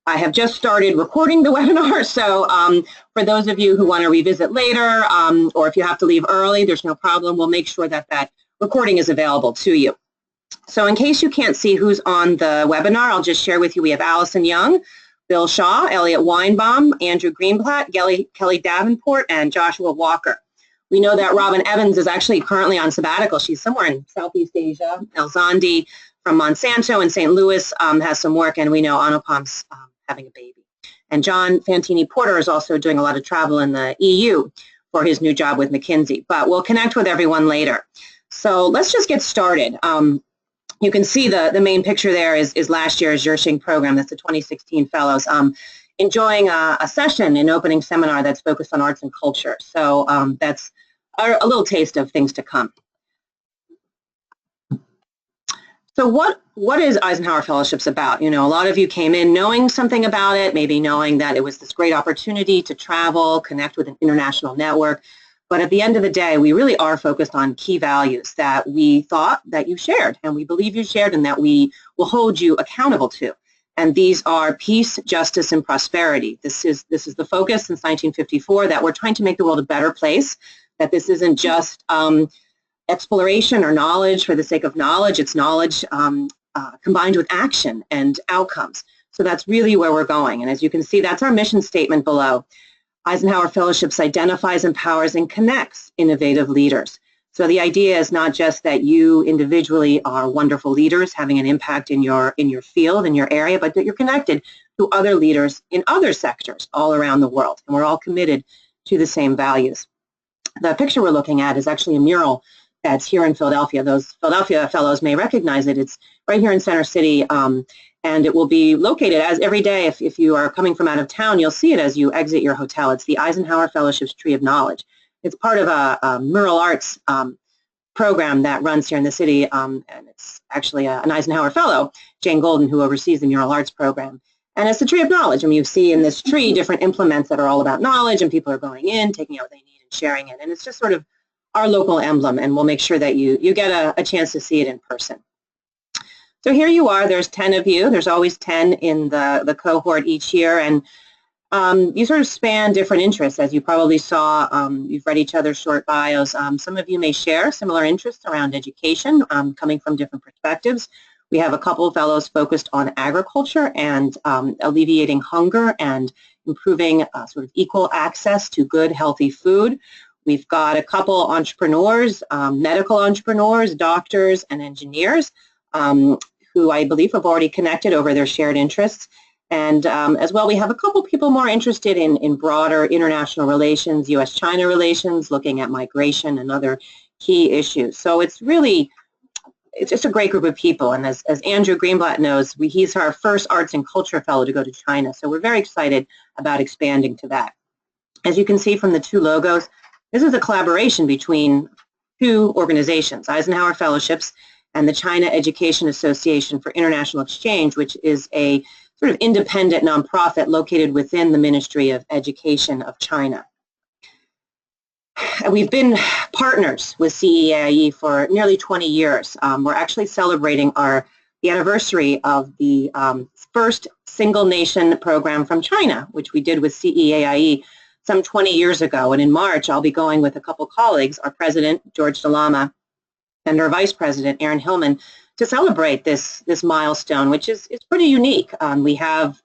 I have just started recording the webinar, so for those of you who want to revisit later, or if you have to leave early, there's no problem. We'll make sure that that recording is available to you. So in case you can't see who's on the webinar, I'll just share with you, we have Allison Young, Bill Shaw, Elliot Weinbaum, Andrew Greenblatt, Kelly Davenport, and Joshua Walker. We know that Robin Evans is actually currently on sabbatical. She's somewhere in Southeast Asia. El Zandi from Monsanto in St. Louis has some work, and we know Anupam's having a baby. And John Fantini Porter is also doing a lot of travel in the EU for his new job with McKinsey. But we'll connect with everyone later. So let's just get started. You can see the main picture there is last year's Zhi-Xing program. That's the 2016 fellows enjoying a session, an opening seminar that's focused on arts and culture. So that's a little taste of things to come. So what is Eisenhower Fellowships about? You know, a lot of you came in knowing something about it, maybe knowing that it was this great opportunity to travel, connect with an international network. But at the end of the day, we really are focused on key values that we thought that you shared, and we believe you shared, and that we will hold you accountable to. And these are peace, justice, and prosperity. This is the focus since 1954, that we're trying to make the world a better place, that this isn't just exploration or knowledge for the sake of knowledge. It's knowledge combined with action and outcomes. So that's really where we're going. And as you can see, that's our mission statement below. Eisenhower Fellowships identifies, empowers, and connects innovative leaders. So the idea is not just that you individually are wonderful leaders having an impact in your field, in your area, but that you're connected to other leaders in other sectors all around the world. And we're all committed to the same values. The picture we're looking at is actually a mural that's here in Philadelphia. Those Philadelphia fellows may recognize it. It's right here in Center City, and it will be located as every day. If you are coming from out of town, you'll see it as you exit your hotel. It's the Eisenhower Fellowships Tree of Knowledge. It's part of a mural arts program that runs here in the city, and it's actually an Eisenhower Fellow, Jane Golden, who oversees the mural arts program. And it's the Tree of Knowledge. I mean, you see in this tree different implements that are all about knowledge, and people are going in, taking out what they need, and sharing it. And it's just sort of our local emblem, and we'll make sure that you get a chance to see it in person. So here you are. There's 10 of you. There's always 10 in the cohort each year, and you sort of span different interests. As you probably saw, you've read each other's short bios. Some of you may share similar interests around education, coming from different perspectives. We have a couple of fellows focused on agriculture and alleviating hunger and improving sort of equal access to good, healthy food. We've got a couple entrepreneurs, medical entrepreneurs, doctors, and engineers who I believe have already connected over their shared interests. And as well, we have a couple people more interested in broader international relations, U.S.-China relations, looking at migration and other key issues. So it's just a great group of people. And as Andrew Greenblatt knows, he's our first arts and culture fellow to go to China. So we're very excited about expanding to that. As you can see from the two logos, this is a collaboration between two organizations, Eisenhower Fellowships and the China Education Association for International Exchange, which is a sort of independent nonprofit located within the Ministry of Education of China. We've been partners with CEAIE for nearly 20 years. We're actually celebrating the anniversary of the first single nation program from China, which we did with CEAIE some 20 years ago. And in March, I'll be going with a couple colleagues, our president, George Dalama, and our vice president, Aaron Hillman, to celebrate this milestone, which is pretty unique. We have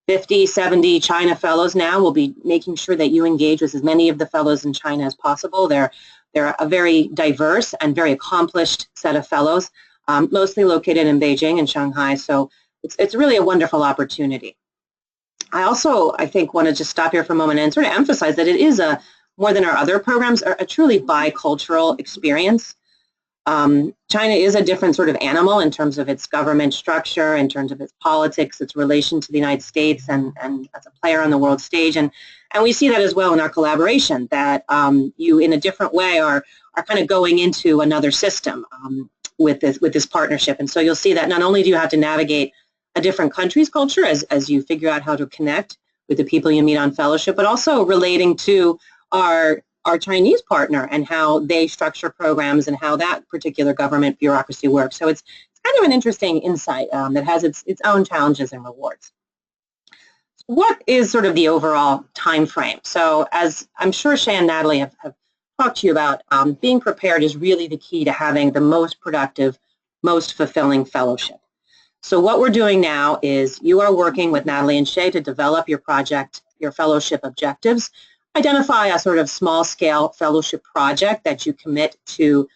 50, 70 China fellows now. We'll be making sure that you engage with as many of the fellows in China as possible. They're a very diverse and very accomplished set of fellows, mostly located in Beijing and Shanghai. So it's really a wonderful opportunity. I also, I think, want to just stop here for a moment and sort of emphasize that it is more than our other programs, a truly bicultural experience. China is a different sort of animal in terms of its government structure, in terms of its politics, its relation to the United States, and as a player on the world stage. And we see that as well in our collaboration, that you, in a different way, are kind of going into another system with this partnership. And so you'll see that not only do you have to navigate a different country's culture as you figure out how to connect with the people you meet on fellowship, but also relating to our Chinese partner and how they structure programs and how that particular government bureaucracy works. So it's kind of an interesting insight that has its own challenges and rewards. what is sort of the overall time frame? So as I'm sure Shay and Natalie have talked to you about, being prepared is really the key to having the most productive, most fulfilling fellowship. So what we're doing now is you are working with Natalie and Shay to develop your project, your fellowship objectives, identify a sort of small-scale fellowship project that you commit to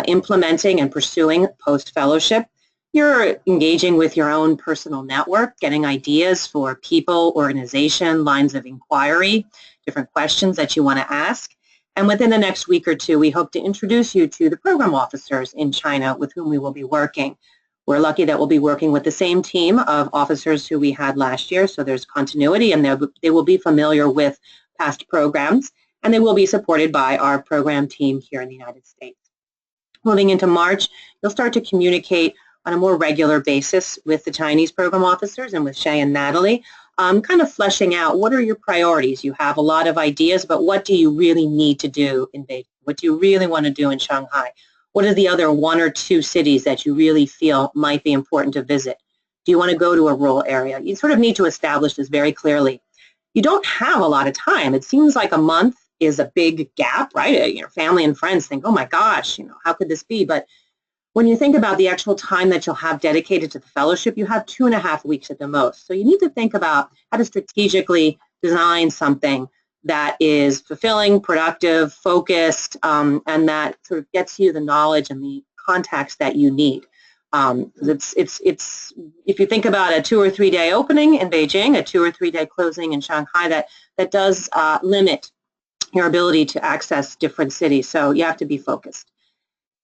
implementing and pursuing post-fellowship. You're engaging with your own personal network, getting ideas for people, organization, lines of inquiry, different questions that you want to ask. And within the next week or two, we hope to introduce you to the program officers in China with whom we will be working. We're lucky that we'll be working with the same team of officers who we had last year, so there's continuity, and they will be familiar with past programs, and they will be supported by our program team here in the United States. Moving into March, you'll start to communicate on a more regular basis with the Chinese program officers and with Shay and Natalie, kind of fleshing out what are your priorities. You have a lot of ideas, but what do you really need to do in Beijing? What do you really want to do in Shanghai? What are the other 1 or 2 cities that you really feel might be important to visit? Do you want to go to a rural area? You sort of need to establish this very clearly. You don't have a lot of time. It seems like a month is a big gap, right? Your family and friends think, oh my gosh, how could this be? But when you think about the actual time that you'll have dedicated to the fellowship, you have 2.5 weeks at the most. So you need to think about how to strategically design something that is fulfilling, productive, focused, and that sort of gets you the knowledge and the context that you need. It's if you think about a 2 or 3 day opening in Beijing, a 2 or 3 day closing in Shanghai, that does limit your ability to access different cities. So you have to be focused.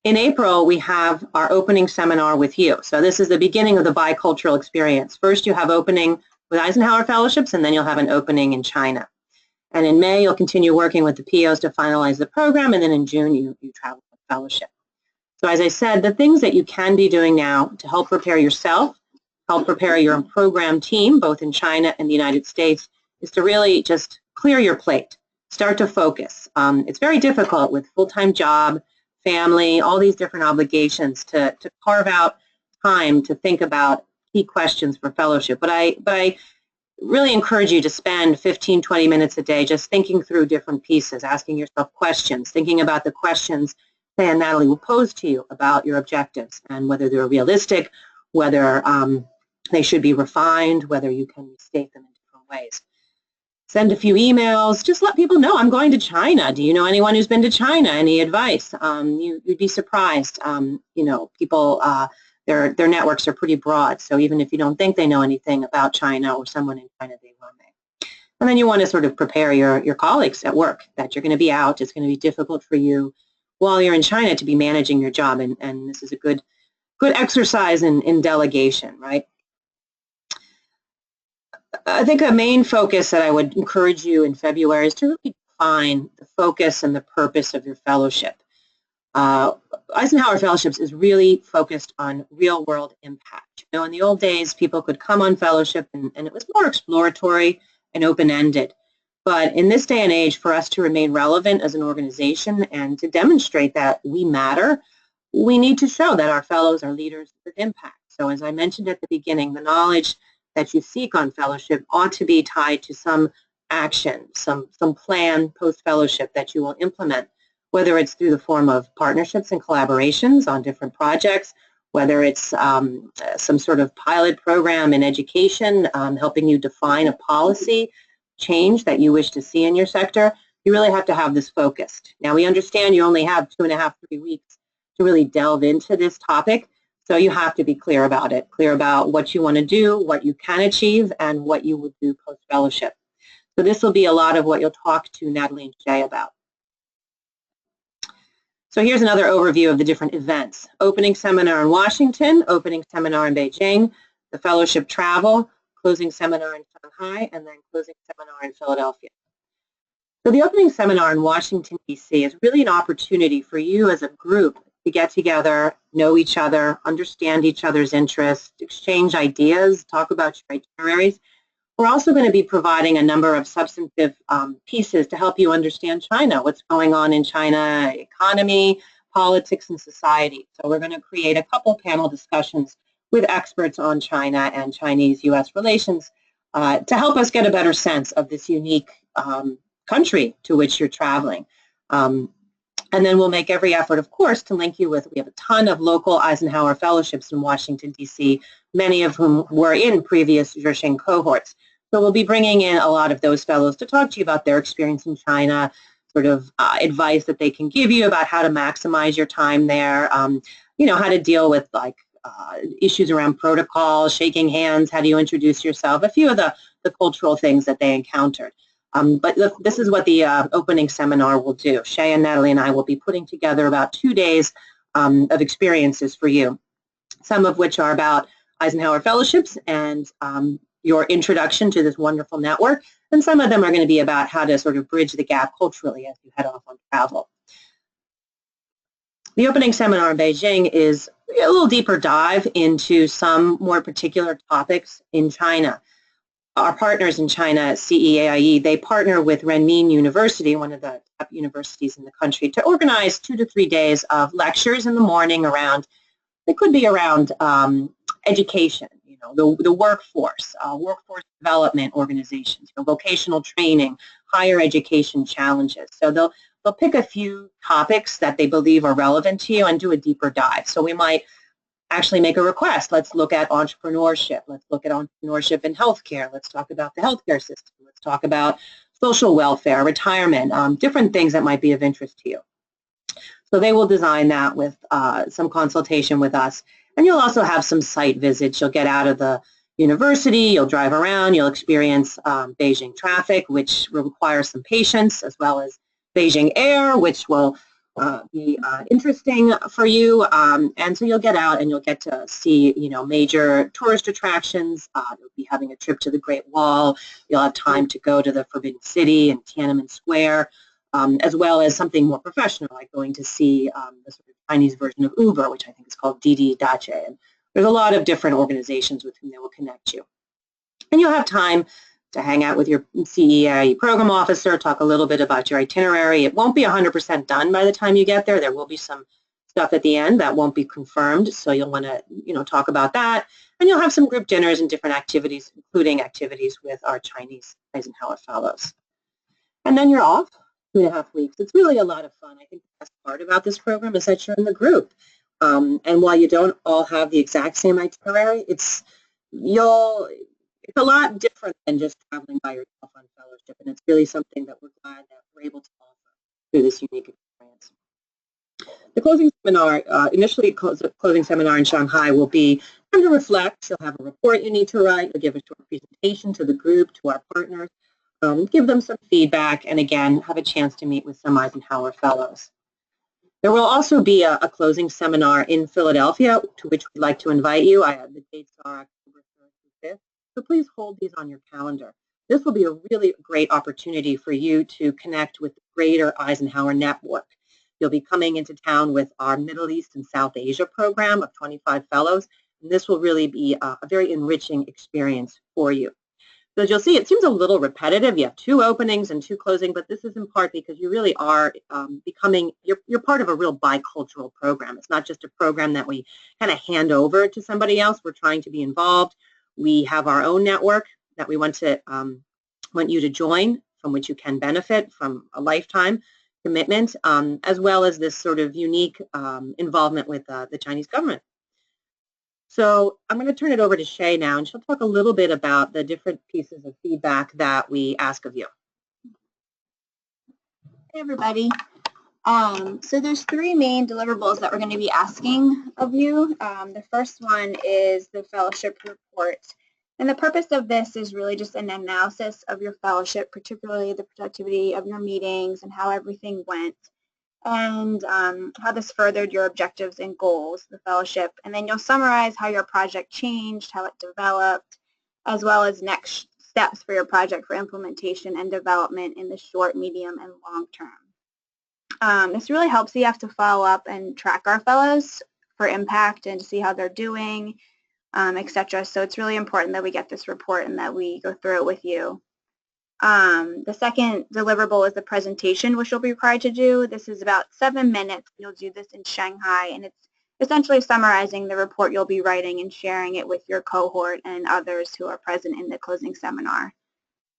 In April, we have our opening seminar with you. So this is the beginning of the bicultural experience. First, you have opening with Eisenhower Fellowships, and then you'll have an opening in China. And in May, you'll continue working with the POs to finalize the program, and then in June, you travel for fellowship. So as I said, the things that you can be doing now to help prepare yourself, help prepare your program team, both in China and the United States, is to really just clear your plate, start to focus. It's very difficult with full-time job, family, all these different obligations to carve out time to think about key questions for fellowship. But I really encourage you to spend 15, 20 minutes a day just thinking through different pieces, asking yourself questions, thinking about the questions Shay and Natalie will pose to you about your objectives and whether they're realistic, whether they should be refined, whether you can restate them in different ways. Send a few emails. Just let people know I'm going to China. Do you know anyone who's been to China? Any advice? You'd be surprised. People, their networks are pretty broad. So even if you don't think they know anything about China or someone in China, they will may. And then you want to sort of prepare your colleagues at work that you're going to be out. It's going to be difficult for you while you're in China to be managing your job. And this is a good exercise in delegation, right? I think a main focus that I would encourage you in February is to really define the focus and the purpose of your fellowship. Eisenhower Fellowships is really focused on real-world impact. In the old days, people could come on fellowship and it was more exploratory and open-ended. But in this day and age, for us to remain relevant as an organization and to demonstrate that we matter, we need to show that our fellows are leaders with impact. So as I mentioned at the beginning, the knowledge that you seek on fellowship ought to be tied to some action, some plan post-fellowship that you will implement, whether it's through the form of partnerships and collaborations on different projects, whether it's some sort of pilot program in education, helping you define a policy change that you wish to see in your sector. You really have to have this focused. Now, we understand you only have 2.5, 3 weeks to really delve into this topic, so you have to be clear about it, clear about what you want to do, what you can achieve, and what you will do post-fellowship. So this will be a lot of what you'll talk to Natalie and Shay about. So here's another overview of the different events. Opening seminar in Washington, opening seminar in Beijing, the fellowship travel, closing seminar in Shanghai, and then closing seminar in Philadelphia. So the opening seminar in Washington, D.C. is really an opportunity for you as a group to get together, know each other, understand each other's interests, exchange ideas, talk about your itineraries. We're also going to be providing a number of substantive pieces to help you understand China, what's going on in China, economy, politics, and society. So we're going to create a couple panel discussions with experts on China and Chinese-U.S. relations to help us get a better sense of this unique country to which you're traveling. And then we'll make every effort, of course, to link you with, we have a ton of local Eisenhower fellowships in Washington, D.C., many of whom were in previous Zhi-Xing cohorts. So we'll be bringing in a lot of those fellows to talk to you about their experience in China, sort of advice that they can give you about how to maximize your time there, you know, how to deal with like issues around protocol, shaking hands, how do you introduce yourself, a few of the cultural things that they encountered. But this is what the opening seminar will do. Shay and Natalie and I will be putting together about 2 days of experiences for you, some of which are about Eisenhower fellowships and your introduction to this wonderful network, and some of them are going to be about how to sort of bridge the gap culturally as you head off on travel. The opening seminar in Beijing is a little deeper dive into some more particular topics in China. Our partners in China, CEAIE, they partner with Renmin University, one of the top universities in the country, to organize 2 to 3 days of lectures in the morning around, it could be around education, you know, the workforce, workforce development organizations, you know, vocational training, higher education challenges. So they'll pick a few topics that they believe are relevant to you and do a deeper dive. So we might actually make a request. Let's look at entrepreneurship. Let's look at entrepreneurship in healthcare. Let's talk about the healthcare system. Let's talk about social welfare, retirement, different things that might be of interest to you. So they will design that with some consultation with us. And you'll also have some site visits. You'll get out of the university, you'll drive around, you'll experience Beijing traffic, which will require some patience, as well as Beijing air, which will be interesting for you, and so you'll get out and you'll get to see, you know, major tourist attractions. You'll be having a trip to the Great Wall. You'll have time to go to the Forbidden City and Tiananmen Square, as well as something more professional, like going to see the sort of Chinese version of Uber, which I think is called Didi Dache. And there's a lot of different organizations with whom they will connect you, and you'll have time to hang out with your CEAIE program officer, talk a little bit about your itinerary. It won't be 100% done by the time you get there. There will be some stuff at the end that won't be confirmed, so you'll want to, you know, talk about that. And you'll have some group dinners and different activities, including activities with our Chinese Eisenhower fellows. And then you're off 2.5 weeks. It's really a lot of fun. I think the best part about this program is that you're in the group. And while you don't all have the exact same itinerary, it's a lot different than just traveling by yourself on fellowship, and it's really something that we're glad that we're able to offer through this unique experience. The closing seminar, closing seminar in Shanghai will be time to reflect. You'll have a report you need to write. You'll give a short presentation to the group, to our partners, give them some feedback, and again, have a chance to meet with some Eisenhower fellows. There will also be a closing seminar in Philadelphia, to which we'd like to invite you. The dates are October 3rd through 5th. So please hold these on your calendar. This will be a really great opportunity for you to connect with the greater Eisenhower network. You'll be coming into town with our Middle East and South Asia program of 25 fellows, and this will really be a very enriching experience for you. So as you'll see, it seems a little repetitive. You have 2 openings and 2 closing, but this is in part because you really are you're part of a real bicultural program. It's not just a program that we kind of hand over to somebody else. We're trying to be involved. We have our own network that we want you to join, from which you can benefit from a lifetime commitment, as well as this sort of unique involvement with the Chinese government. So I'm going to turn it over to Shay now, and she'll talk a little bit about the different pieces of feedback that we ask of you. Hey, everybody. So there's 3 main deliverables that we're going to be asking of you. The first one is the fellowship report. And the purpose of this is really just an analysis of your fellowship, particularly the productivity of your meetings and how everything went, and how this furthered your objectives and goals, the fellowship. And then you'll summarize how your project changed, how it developed, as well as next steps for your project for implementation and development in the short, medium, and long term. This really helps you have to follow up and track our fellows for impact and to see how they're doing, etc. So it's really important that we get this report and that we go through it with you. The second deliverable is the presentation, which you'll be required to do. This is about 7 minutes. You'll do this in Shanghai, and it's essentially summarizing the report you'll be writing and sharing it with your cohort and others who are present in the closing seminar.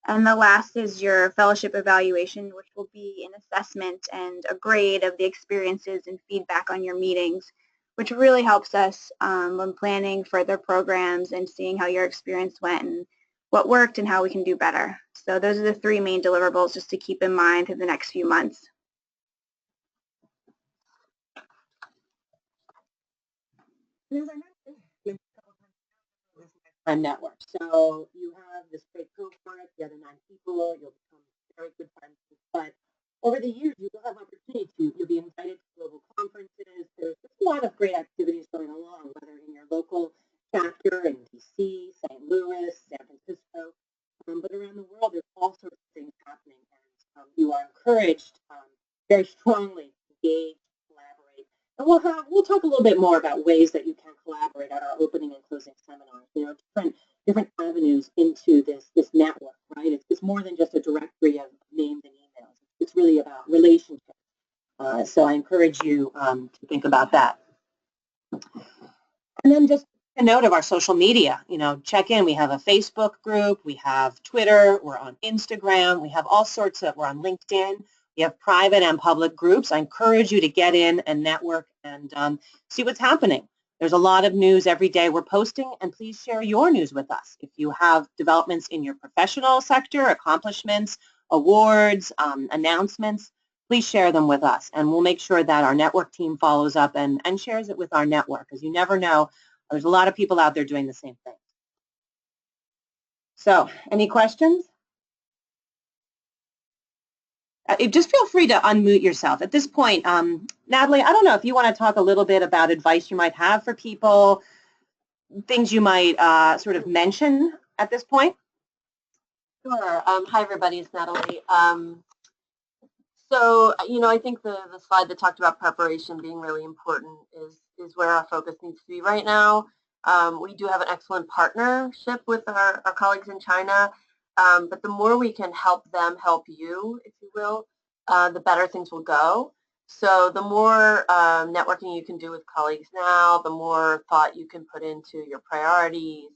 And the last is your fellowship evaluation, which will be an assessment and a grade of the experiences and feedback on your meetings, which really helps us when planning further programs and seeing how your experience went and what worked and how we can do better. So those are the three main deliverables just to keep in mind through the next few months. Network. So you have this great cohort, the other 9 people, you'll become very good friends. But over the years, you will have opportunity you'll be invited to global conferences. There's just a lot of great activities going along, whether in your local chapter in DC, St. Louis, San Francisco, but around the world, there's all sorts of things happening. And you are encouraged very strongly to engage, collaborate. And we'll talk a little bit more about ways that you can collaborate at our opening and closing seminars. You know, different avenues into this network, right? It's more than just a directory of names and emails. It's really about relationships. So I encourage you to think about that. And then just a note of our social media, you know, check in. We have a Facebook group, we have Twitter, we're on Instagram, we have all sorts of, we're on LinkedIn. We have private and public groups. I encourage you to get in and network and see what's happening. There's a lot of news every day we're posting, and please share your news with us. If you have developments in your professional sector, accomplishments, awards, announcements, please share them with us, and we'll make sure that our network team follows up and shares it with our network, because you never know. There's a lot of people out there doing the same thing. So, any questions? Just feel free to unmute yourself. At this point, Natalie, I don't know if you want to talk a little bit about advice you might have for people, things you might sort of mention at this point. Sure. Hi, everybody. It's Natalie. So, you know, I think the slide that talked about preparation being really important is where our focus needs to be right now. We do have an excellent partnership with our colleagues in China, but the more we can help them help you, if you will, the better things will go. So the more networking you can do with colleagues now, the more thought you can put into your priorities,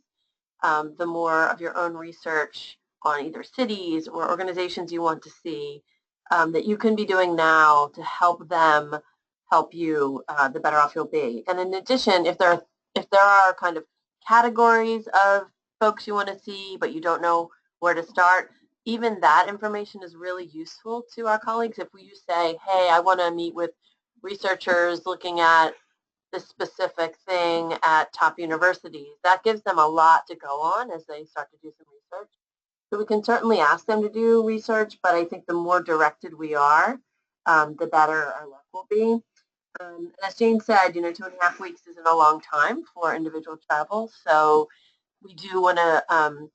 the more of your own research on either cities or organizations you want to see that you can be doing now to help them help you, the better off you'll be. And in addition, if there are kind of categories of folks you want to see but you don't know where to start, even that information is really useful to our colleagues. If we say, hey, I want to meet with researchers looking at this specific thing at top universities, that gives them a lot to go on as they start to do some research. So we can certainly ask them to do research, but I think the more directed we are, the better our luck will be. And as Jane said, you know, 2.5 weeks isn't a long time for individual travel, so we do want to,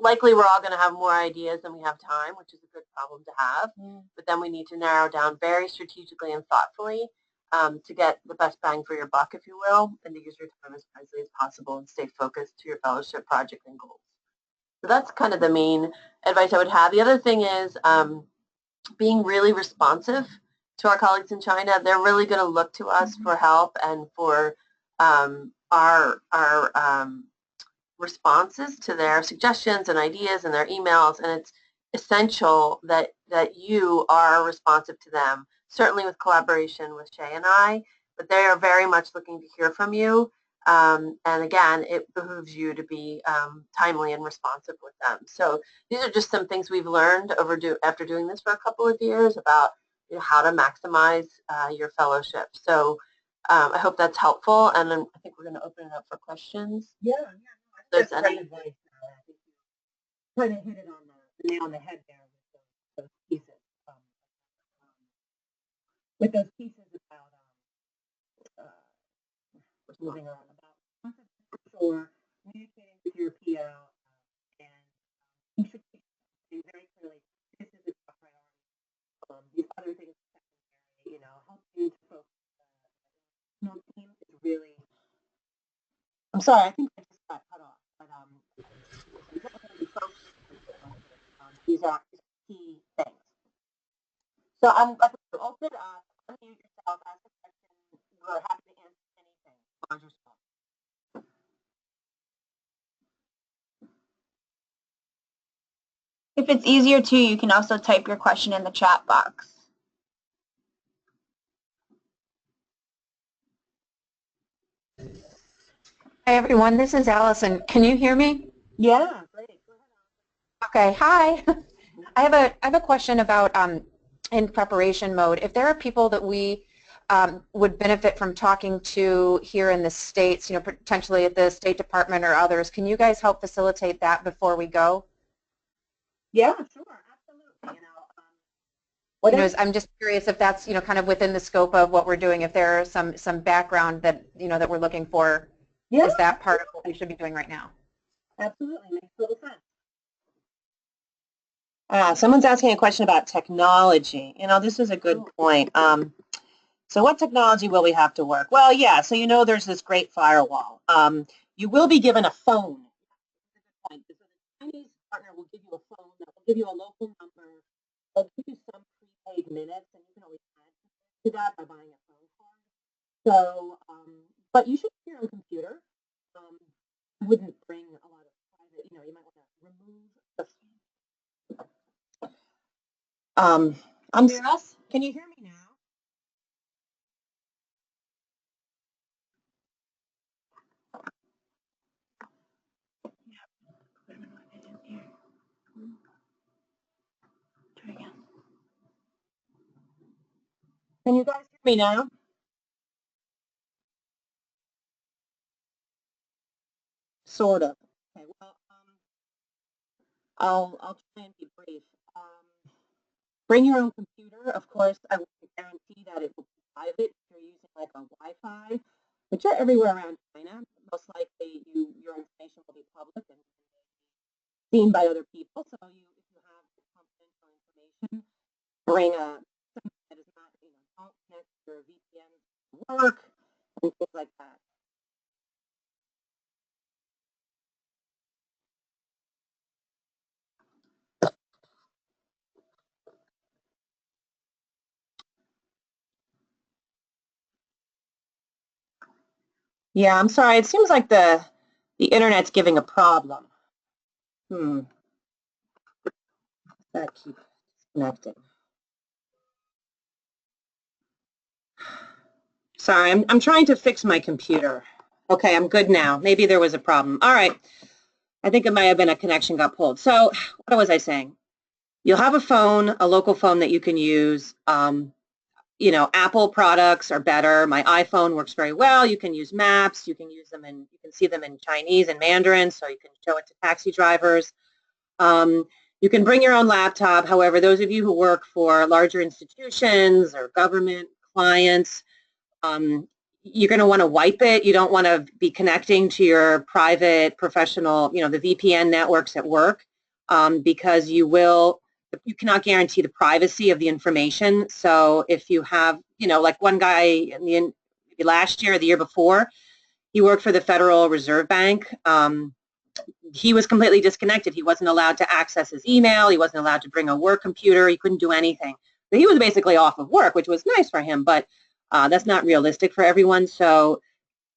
likely we're all going to have more ideas than we have time, which is a good problem to have, but then we need to narrow down very strategically and thoughtfully to get the best bang for your buck, if you will, and to use your time as wisely as possible and stay focused to your fellowship project and goals. So that's kind of the main advice I would have. The other thing is being really responsive to our colleagues in China. They're really going to look to us for help and for our responses to their suggestions and ideas and their emails, and it's essential that you are responsive to them, certainly with collaboration with Shay and I, but they are very much looking to hear from you. And again, it behooves you to be timely and responsive with them. So these are just some things we've learned after doing this for a couple of years about, you know, how to maximize your fellowship. So I hope that's helpful, and then I think we're going to open it up for questions. Yeah. There's That's great advice. I think you kind of hit it on the nail on the head there with those pieces. With those pieces about moving on, about or communicating with your PO, and you should be very clearly this is a top priority. These other things, you know, helping to focus. The team is really. I'm sorry, I think I just got cut off, but these are key things. So I'm going to open up, unmute yourself, ask a question. We're happy to answer anything. large or small. If it's easier too, you can also type your question in the chat box. Hi everyone, this is Allison. Can you hear me? Yeah, great. Go ahead. Okay, hi. I have a question about in preparation mode. If there are people that we would benefit from talking to here in the States, potentially at the State Department or others, can you guys help facilitate that before we go? Yeah, sure, absolutely. I'm just curious if that's kind of within the scope of what we're doing. If there are some background that that we're looking for, yeah, is that part of what we should be doing right now? Absolutely, makes total sense. Someone's asking a question about technology. This is a good point. So what technology will we have to work? Well, yeah, so there's this great firewall. You will be given a phone. So the Chinese partner will give you a phone that will give you a local number. They'll give you some prepaid minutes, and you can always add to that by buying a phone card. So, but you should have your own computer. I wouldn't bring a lot of private, you might want to remove the Can you hear me now? Can you guys hear me now? Sort of. Okay, well, I'll try and be brief. Bring your own computer. Of course, I won't guarantee that it will be private if you're using like a Wi-Fi, but you're everywhere around China. Most likely, your information will be public and seen by other people. So if you have confidential information, bring something that is not, don't connect your VPN to work and things like that. Yeah, I'm sorry. It seems like the internet's giving a problem. That keeps disconnecting. Sorry, I'm trying to fix my computer. Okay, I'm good now. Maybe there was a problem. All right. I think it might have been a connection got pulled. So what was I saying? You'll have a phone, a local phone that you can use. Apple products are better. My iPhone works very well. You can use maps. You can use them you can see them in Chinese and Mandarin, so you can show it to taxi drivers. You can bring your own laptop. However, those of you who work for larger institutions or government clients, you're going to want to wipe it. You don't want to be connecting to your private, professional, the VPN networks at work, because you cannot guarantee the privacy of the information. So if you have, like one guy last year or the year before, he worked for the Federal Reserve Bank. He was completely disconnected. He wasn't allowed to access his email. He wasn't allowed to bring a work computer. He couldn't do anything. So he was basically off of work, which was nice for him, but that's not realistic for everyone. So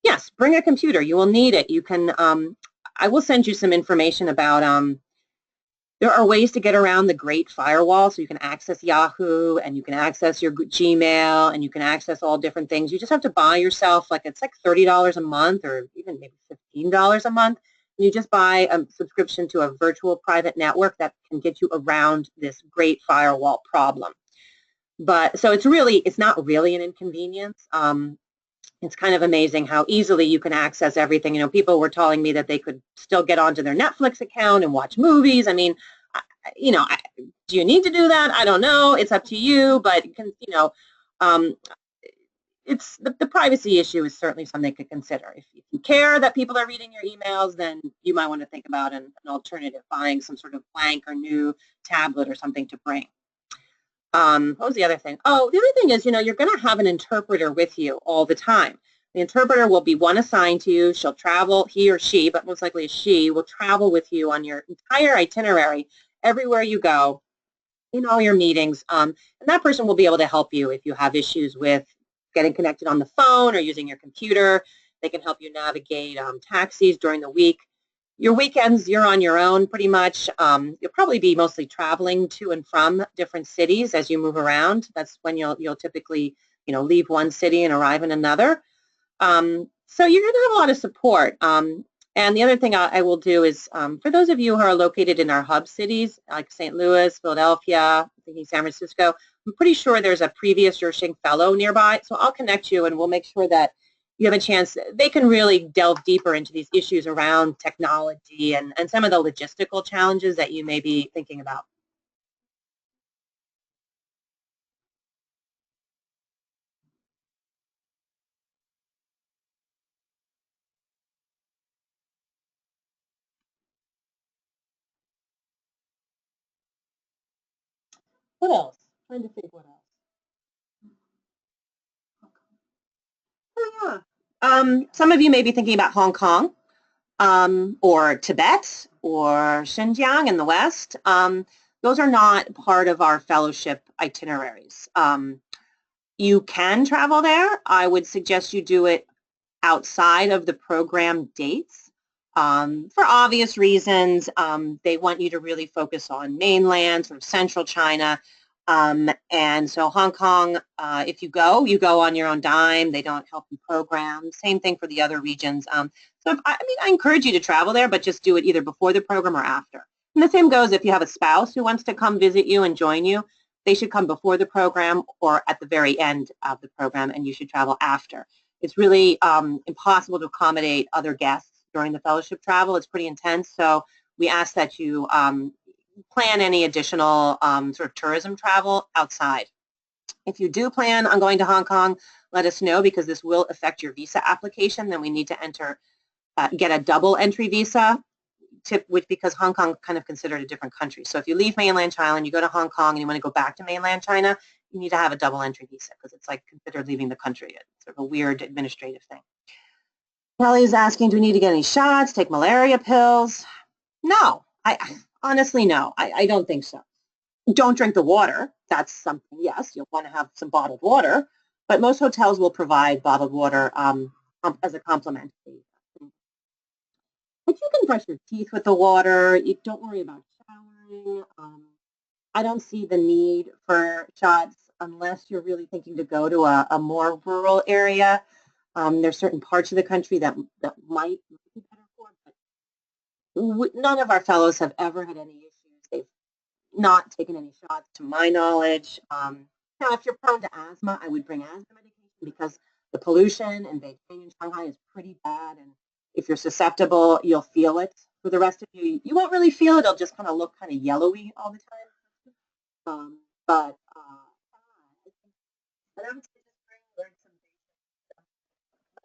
yes, bring a computer. You will need it. You can, I will send you some information about, there are ways to get around the Great Firewall, so you can access Yahoo, and you can access your Gmail, and you can access all different things. You just have to buy yourself, it's like $30 a month, or even maybe $15 a month. You just buy a subscription to a virtual private network that can get you around this Great Firewall problem. But so it's not really an inconvenience. It's kind of amazing how easily you can access everything. People were telling me that they could still get onto their Netflix account and watch movies. I mean, do you need to do that? I don't know. It's up to you. But it's the privacy issue is certainly something to consider. If you care that people are reading your emails, then you might want to think about an alternative, buying some sort of blank or new tablet or something to bring. What was the other thing? Oh, the other thing is, you're going to have an interpreter with you all the time. The interpreter will be one assigned to you. She'll travel, he or she, but most likely she will travel with you on your entire itinerary, everywhere you go, in all your meetings. And that person will be able to help you if you have issues with getting connected on the phone or using your computer. They can help you navigate taxis during the week. Your weekends, you're on your own pretty much. You'll probably be mostly traveling to and from different cities as you move around. That's when you'll typically, leave one city and arrive in another. So you're going to have a lot of support. And the other thing I will do is, for those of you who are located in our hub cities, like St. Louis, Philadelphia, I'm thinking San Francisco, I'm pretty sure there's a previous Zhi-Xing fellow nearby. So I'll connect you and we'll make sure that you have a chance. They can really delve deeper into these issues around technology and some of the logistical challenges that you may be thinking about. What else? Trying to think what else. Oh, yeah. Some of you may be thinking about Hong Kong, or Tibet, or Xinjiang in the West. Those are not part of our fellowship itineraries. You can travel there. I would suggest you do it outside of the program dates. For obvious reasons, they want you to really focus on mainland, sort of central China. And so Hong Kong, if you go on your own dime. They don't help you program. Same thing for the other regions. So I encourage you to travel there, but just do it either before the program or after. And the same goes if you have a spouse who wants to come visit you and join you. They should come before the program or at the very end of the program, and you should travel after. It's really impossible to accommodate other guests during the fellowship travel. It's pretty intense, so we ask that you plan any additional sort of tourism travel outside. If you do plan on going to Hong Kong, let us know, because this will affect your visa application. Then we need to get a double entry visa, because Hong Kong kind of considered a different country. So if you leave mainland China and you go to Hong Kong and you want to go back to mainland China, you need to have a double entry visa, because it's like considered leaving the country. It's sort of a weird administrative thing. Kelly is asking, do we need to get any shots, take malaria pills? No, honestly, no, I don't think so. Don't drink the water. That's something, yes, you'll want to have some bottled water, but most hotels will provide bottled water as a compliment. But you can brush your teeth with the water. You don't worry about showering. I don't see the need for shots unless you're really thinking to go to a more rural area. There's certain parts of the country that might be better for it, but none of our fellows have ever had any issues. They've not taken any shots to my knowledge. Now, if you're prone to asthma, I would bring asthma medication, because the pollution in Beijing and Shanghai is pretty bad, and if you're susceptible, you'll feel it. For the rest of you, you won't really feel it. It'll just kind of look kind of yellowy all the time. But I would say just learn some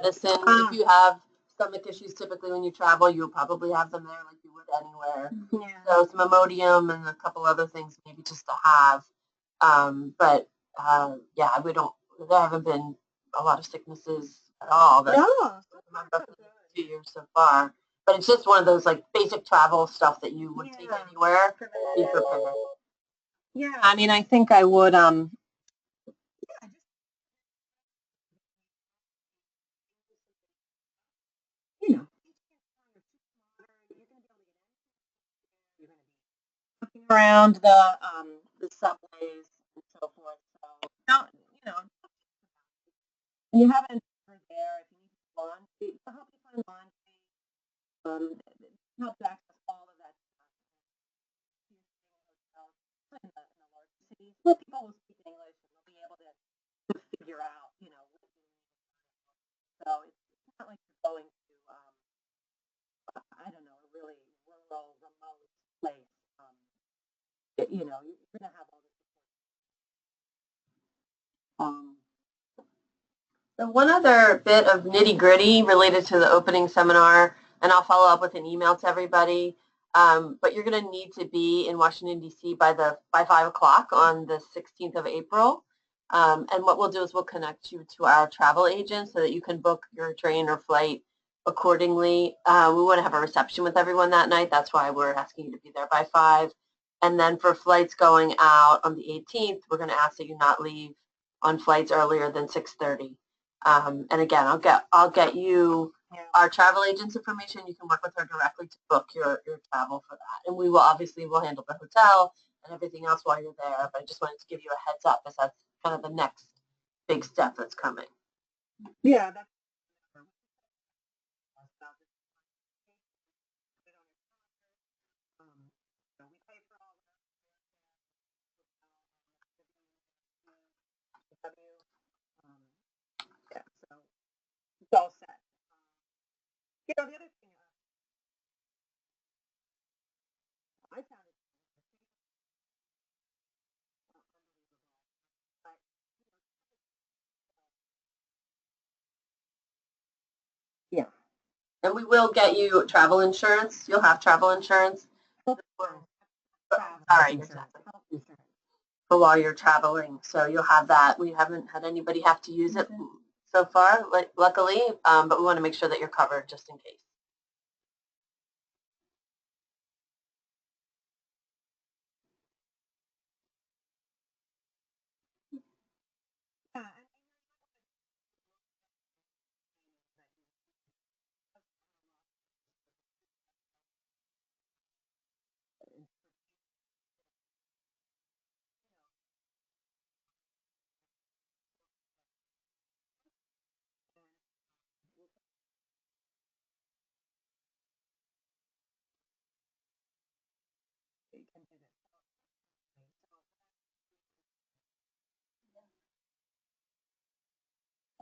medicine. If you have stomach issues, typically when you travel, you'll probably have them there like you would anywhere. Yeah. So some Imodium and a couple other things maybe just to have. Yeah, there haven't been a lot of sicknesses at all. That's No. 2 years so far. But it's just one of those like basic travel stuff that you would take anywhere. Be prepared. Yeah, I mean, I think I would, you know, around the subways and so forth. So, no, and you have an interpreter there if you need laundry. They'll help you find laundry. Help you access all of that stuff. In the larger cities, well, people will speak English and they'll be able to figure out, what you need. So it's not like you're going to, I don't know, a really rural, remote place. You're going to have all this support. So one other bit of nitty-gritty related to the opening seminar, and I'll follow up with an email to everybody, but you're going to need to be in Washington, D.C. by 5 o'clock on the 16th of April. And what we'll do is we'll connect you to our travel agent so that you can book your train or flight accordingly. We want to have a reception with everyone that night. That's why we're asking you to be there by 5. And then for flights going out on the 18th, we're going to ask that you not leave on flights earlier than 6:30. And again, I'll get you our travel agent's information. You can work with her directly to book your travel for that. And we will obviously will handle the hotel and everything else while you're there. But I just wanted to give you a heads up as that's kind of the next big step that's coming. Yeah, that's yeah, so it's all set. You know, the other thing I found it yeah. And we will get you travel insurance. You'll have travel insurance. All right, exactly. For while you're traveling, so you'll have that. We haven't had anybody have to use it so far, luckily, but we want to make sure that you're covered just in case.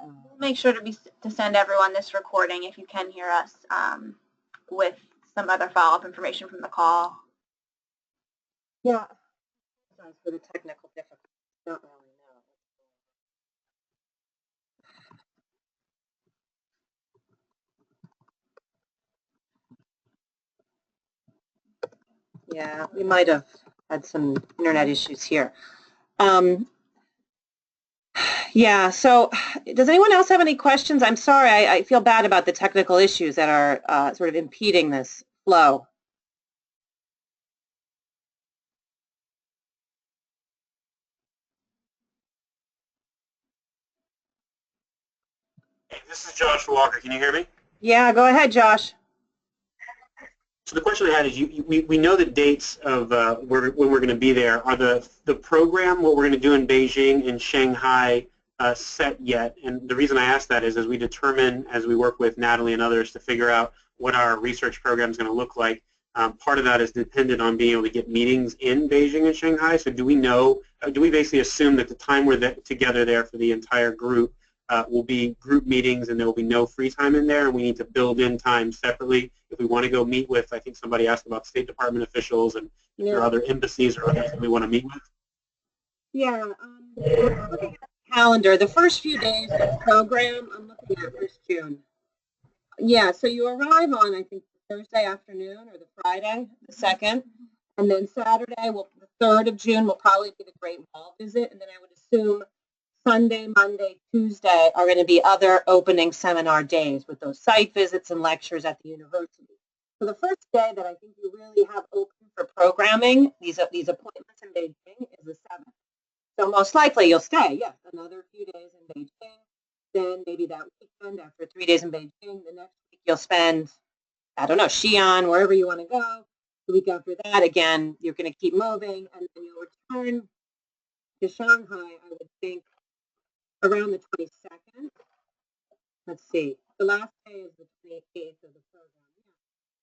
We'll make sure to send everyone this recording if you can hear us with some other follow-up information from the call. Yeah. For the technical difficulties. Don't really know. Yeah, we might have had some internet issues here. Yeah, so does anyone else have any questions? I'm sorry, I feel bad about the technical issues that are sort of impeding this flow. Hey, this is Josh Walker. Can you hear me? Yeah, go ahead, Josh. So the question I had is, we know the dates of when we're going to be there. Are the program, what we're going to do in Beijing and Shanghai, set yet? And the reason I ask that is as we determine, as we work with Natalie and others to figure out what our research program is going to look like, part of that is dependent on being able to get meetings in Beijing and Shanghai. So do we know, do we basically assume that the time we're together there for the entire group will be group meetings and there will be no free time in there, and we need to build in time separately if we want to go meet with, I think somebody asked about State Department officials and there are other embassies or others that we want to meet with? Yeah, looking at the calendar, the first few days of the program, I'm looking at this June. Yeah, so you arrive on, I think, Thursday afternoon or the Friday, the 2nd, and then Saturday, the 3rd of June will probably be the Great Wall visit, and then I would assume Sunday, Monday, Tuesday are going to be other opening seminar days with those site visits and lectures at the university. So the first day that I think you really have open for programming, these appointments in Beijing, is the 7th. So most likely you'll stay, yes, another few days in Beijing. Then maybe that weekend, after 3 days in Beijing, the next week you'll spend, I don't know, Xi'an, wherever you want to go. The week after that, again, you're going to keep moving, and then you'll return to Shanghai, I would think, around the 22nd. Let's see. The last day is the 28th of the program.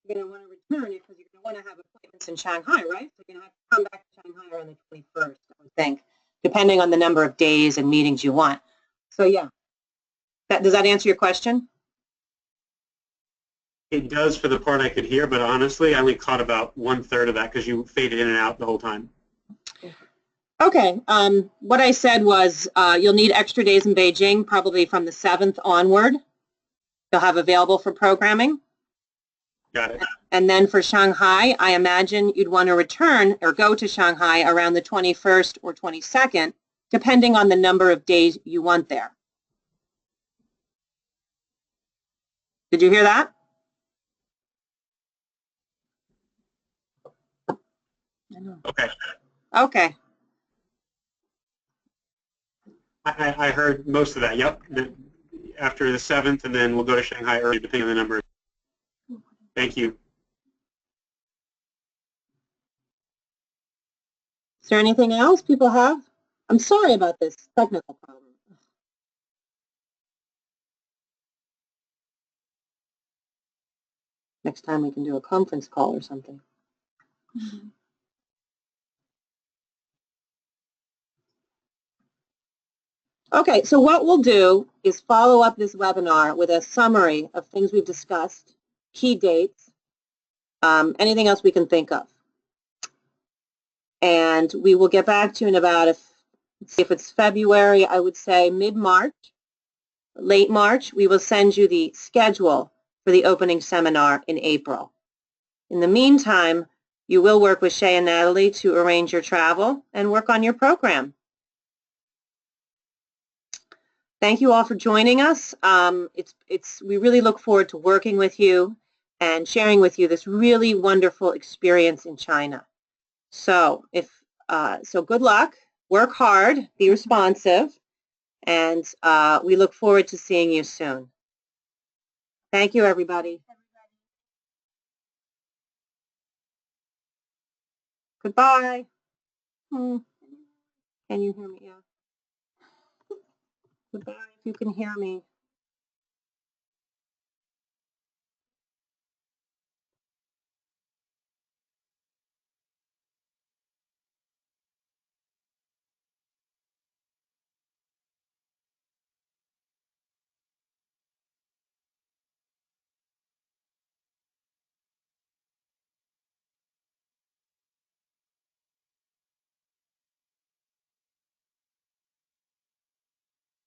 Yeah. You're going to want to return it because you're going to want to have appointments in Shanghai, right? So you're going to have to come back to Shanghai around the 21st, I would think, depending on the number of days and meetings you want. So yeah. Does that answer your question? It does for the part I could hear, but honestly, I only caught about 1/3 of that because you faded in and out the whole time. Okay. What I said was you'll need extra days in Beijing, probably from the 7th onward. You'll have available for programming. Got it. And then for Shanghai, I imagine you'd want to return or go to Shanghai around the 21st or 22nd, depending on the number of days you want there. Did you hear that? Okay. Okay. I heard most of that. Yep. after the 7th, and then we'll go to Shanghai early, depending on the number. Thank you. Is there anything else people have? I'm sorry about this technical problem. Next time we can do a conference call or something. Okay, so what we'll do is follow up this webinar with a summary of things we've discussed, key dates, anything else we can think of. And we will get back to you in about, if it's February, I would say mid-March, late March, we will send you the schedule for the opening seminar in April. In the meantime, you will work with Shay and Natalie to arrange your travel and work on your program. Thank you all for joining us. We really look forward to working with you and sharing with you this really wonderful experience in China. So so good luck, work hard, be responsive, and we look forward to seeing you soon. Thank you, everybody. Goodbye. Can you hear me? Yeah. Goodbye, if you can hear me.